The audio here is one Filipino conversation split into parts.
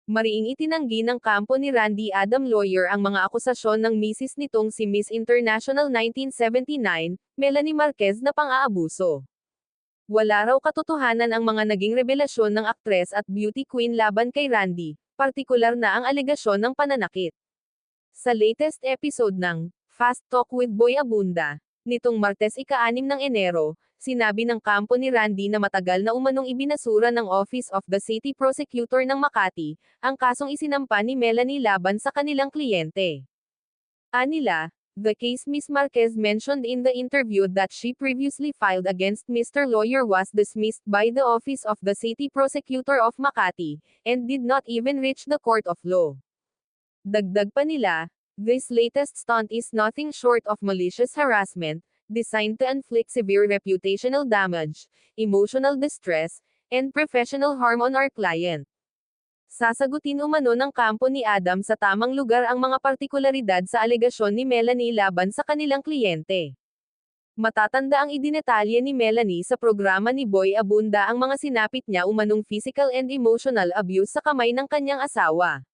Mariing itinanggi ng kampo ni Randy Adam Lawyer ang mga akusasyon ng misis nitong si Miss International 1979, Melanie Marquez na pang-aabuso. Wala raw katotohanan ang mga naging revelasyon ng aktres at beauty queen laban kay Randy, partikular na ang alegasyon ng pananakit. Sa latest episode ng Fast Talk with Boy Abunda, nitong Martes ika-6 ng Enero, sinabi ng kampo ni Randy na matagal na umanong ibinasura ng Office of the City Prosecutor ng Makati, ang kasong isinampa ni Melanie laban sa kanilang kliyente. Anila, the case Ms. Marquez mentioned in the interview that she previously filed against Mr. Lawyer was dismissed by the Office of the City Prosecutor of Makati, and did not even reach the Court of Law. Dagdag pa nila, this latest stunt is nothing short of malicious harassment, designed to inflict severe reputational damage, emotional distress, and professional harm on our client. Sasagutin umano ng kampo ni Adam sa tamang lugar ang mga partikularidad sa alegasyon ni Melanie laban sa kanilang kliyente. Matatanda ang idinetalye ni Melanie sa programa ni Boy Abunda ang mga sinapit niya umanong physical and emotional abuse sa kamay ng kanyang asawa.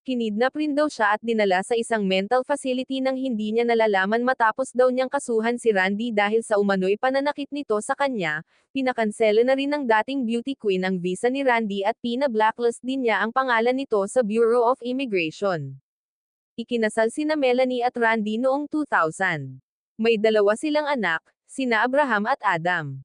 Kinidnap rin daw siya at dinala sa isang mental facility nang hindi niya nalalaman matapos daw niyang kasuhan si Randy dahil sa umano'y pananakit nito sa kanya, pinakansela na rin ng dating beauty queen ang visa ni Randy at pina-blacklist din niya ang pangalan nito sa Bureau of Immigration. Ikinasal sina Melanie at Randy noong 2000. May dalawa silang anak, sina Abraham at Adam.